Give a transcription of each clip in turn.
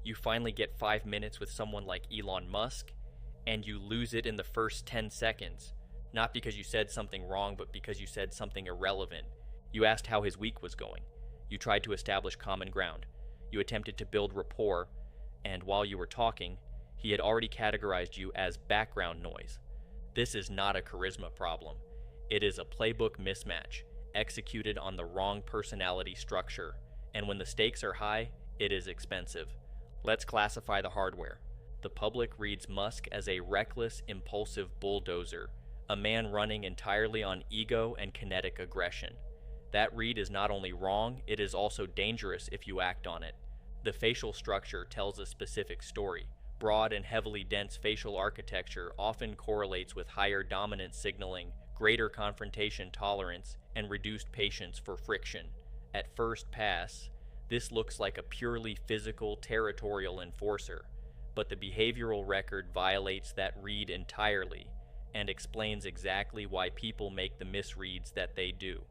You finally get 5 minutes with someone like Elon Musk, and you lose it in the first 10 seconds. Not because you said something wrong, but because you said something irrelevant. You asked how his week was going. You tried to establish common ground. You attempted to build rapport, and while you were talking, he had already categorized you as background noise. This is not a charisma problem. It is a playbook mismatch, executed on the wrong personality structure, and when the stakes are high, it is expensive. Let's classify the hardware. The public reads Musk as a reckless, impulsive bulldozer, a man running entirely on ego and kinetic aggression. That read is not only wrong, it is also dangerous if you act on it. The facial structure tells a specific story. Broad and heavily dense facial architecture often correlates with higher dominance signaling, greater confrontation tolerance, and reduced patience for friction. At first pass, this looks like a purely physical, territorial enforcer, but the behavioral record violates that read entirely and explains exactly why people make the misreads that they do.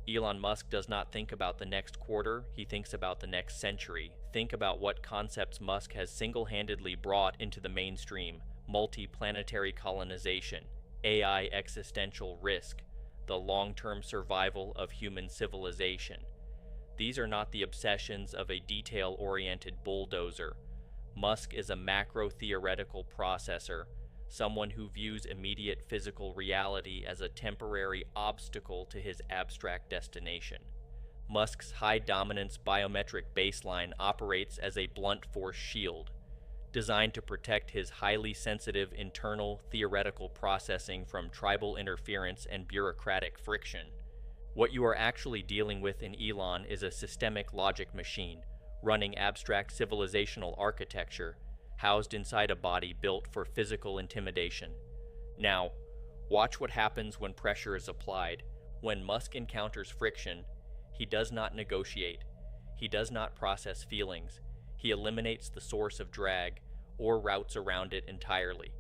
Elon Musk does not think about the next quarter, he thinks about the next century. Think about what concepts Musk has single-handedly brought into the mainstream: multi-planetary colonization, AI existential risk, the long-term survival of human civilization. These are not the obsessions of a detail-oriented bulldozer. Musk is a macro-theoretical processor, someone who views immediate physical reality as a temporary obstacle to his abstract destination. Musk's high-dominance biometric baseline operates as a blunt force shield, designed to protect his highly sensitive internal theoretical processing from tribal interference and bureaucratic friction. What you are actually dealing with in Elon is a systemic logic machine, running abstract civilizational architecture, housed inside a body built for physical intimidation. Now, watch what happens when pressure is applied. When Musk encounters friction, he does not negotiate. He does not process feelings. He eliminates the source of drag or routes around it entirely.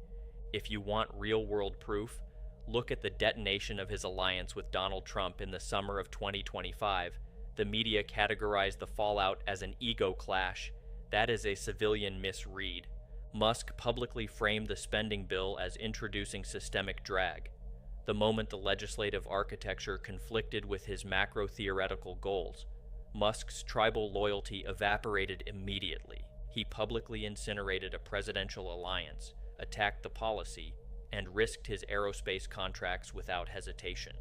If you want real-world proof, look at the detonation of his alliance with Donald Trump in the summer of 2025. The media categorized the fallout as an ego clash. That is a civilian misread. Musk publicly framed the spending bill as introducing systemic drag. The moment the legislative architecture conflicted with his macro-theoretical goals, Musk's tribal loyalty evaporated immediately. He publicly incinerated a presidential alliance, attacked the policy, and risked his aerospace contracts without hesitation.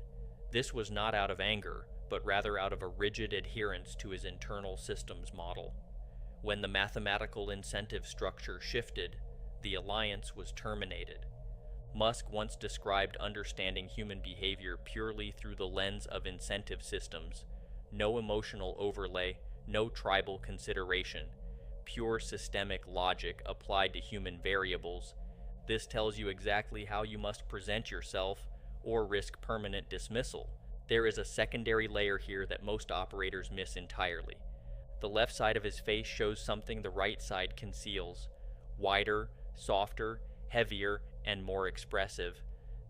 This was not out of anger, but rather out of a rigid adherence to his internal systems model. When the mathematical incentive structure shifted, the alliance was terminated. Musk once described understanding human behavior purely through the lens of incentive systems. No emotional overlay, no tribal consideration, pure systemic logic applied to human variables. This tells you exactly how you must present yourself or risk permanent dismissal. There is a secondary layer here that most operators miss entirely. The left side of his face shows something the right side conceals: wider, softer, heavier, and more expressive.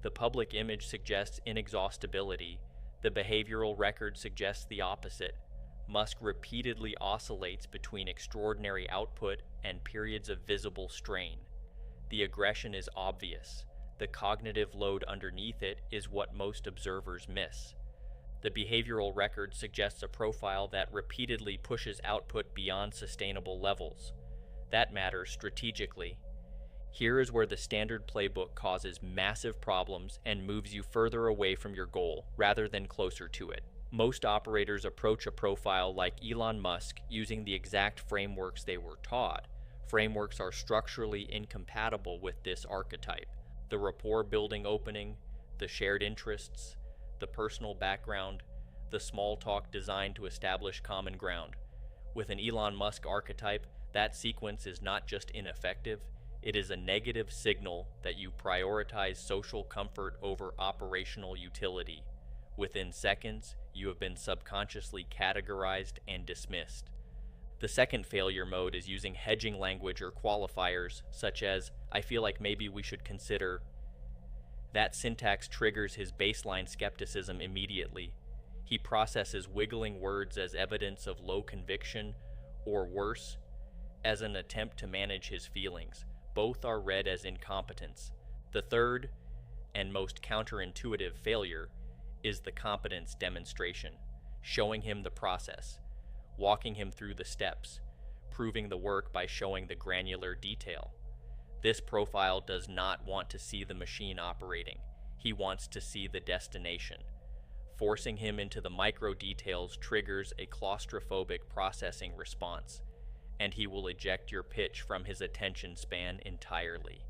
The public image suggests inexhaustibility. The behavioral record suggests the opposite. Musk repeatedly oscillates between extraordinary output and periods of visible strain. The aggression is obvious. The cognitive load underneath it is what most observers miss. The behavioral record suggests a profile that repeatedly pushes output beyond sustainable levels. That matters strategically. Here is where the standard playbook causes massive problems and moves you further away from your goal rather than closer to it. Most operators approach a profile like Elon Musk using the exact frameworks they were taught. Frameworks are structurally incompatible with this archetype. The rapport building opening, the shared interests, the personal background, the small talk designed to establish common ground. With an Elon Musk archetype, that sequence is not just ineffective, it is a negative signal that you prioritize social comfort over operational utility. Within seconds, you have been subconsciously categorized and dismissed. The second failure mode is using hedging language or qualifiers, such as, "I feel like maybe we should consider." That syntax triggers his baseline skepticism immediately. He processes wiggling words as evidence of low conviction, or worse, as an attempt to manage his feelings. Both are read as incompetence. The third, and most counterintuitive failure, is the competence demonstration, showing him the process, walking him through the steps, proving the work by showing the granular detail. This profile does not want to see the machine operating. He wants to see the destination. Forcing him into the micro details triggers a claustrophobic processing response, and he will eject your pitch from his attention span entirely.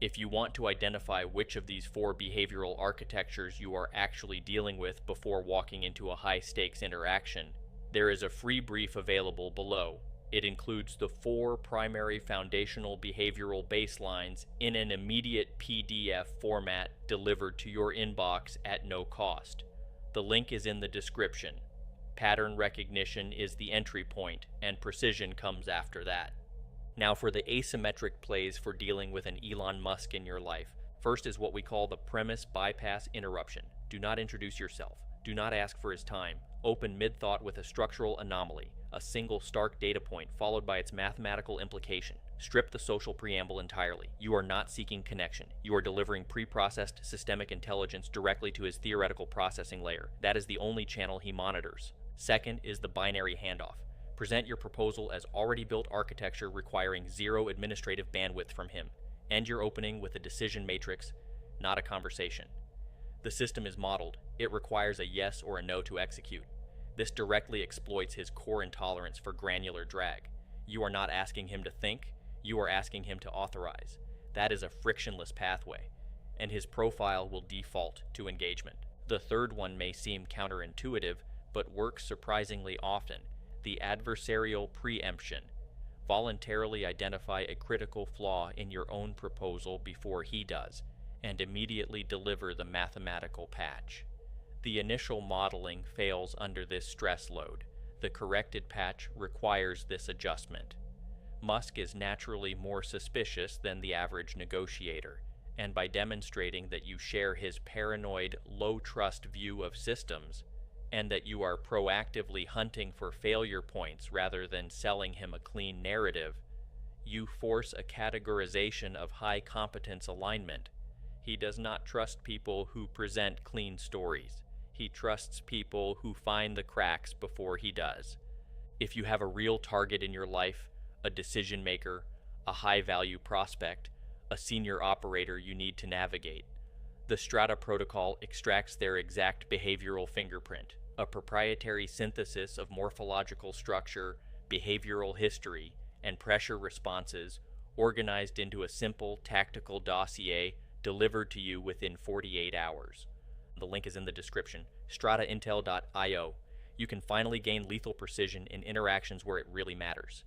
If you want to identify which of these four behavioral architectures you are actually dealing with before walking into a high-stakes interaction, there is a free brief available below. It includes the four primary foundational behavioral baselines in an immediate PDF format delivered to your inbox at no cost. The link is in the description. Pattern recognition is the entry point, and precision comes after that. Now for the asymmetric plays for dealing with an Elon Musk in your life. First is what we call the premise bypass interruption. Do not introduce yourself. Do not ask for his time. Open mid-thought with a structural anomaly, a single stark data point followed by its mathematical implication. Strip the social preamble entirely. You are not seeking connection. You are delivering pre-processed systemic intelligence directly to his theoretical processing layer. That is the only channel he monitors. Second is the binary handoff. Present your proposal as already built architecture requiring zero administrative bandwidth from him. End your opening with a decision matrix, not a conversation. The system is modeled. It requires a yes or a no to execute. This directly exploits his core intolerance for granular drag. You are not asking him to think, you are asking him to authorize. That is a frictionless pathway, and his profile will default to engagement. The third one may seem counterintuitive, but works surprisingly often. The adversarial preemption. Voluntarily identify a critical flaw in your own proposal before he does, and immediately deliver the mathematical patch. The initial modeling fails under this stress load. The corrected patch requires this adjustment. Musk is naturally more suspicious than the average negotiator, and by demonstrating that you share his paranoid, low-trust view of systems, and that you are proactively hunting for failure points rather than selling him a clean narrative, you force a categorization of high competence alignment. He does not trust people who present clean stories. He trusts people who find the cracks before he does. If you have a real target in your life, a decision maker, a high-value prospect, a senior operator you need to navigate, the Strata protocol extracts their exact behavioral fingerprint, a proprietary synthesis of morphological structure, behavioral history, and pressure responses organized into a simple tactical dossier delivered to you within 48 hours. The link is in the description. strataintel.io. You can finally gain lethal precision in interactions where it really matters.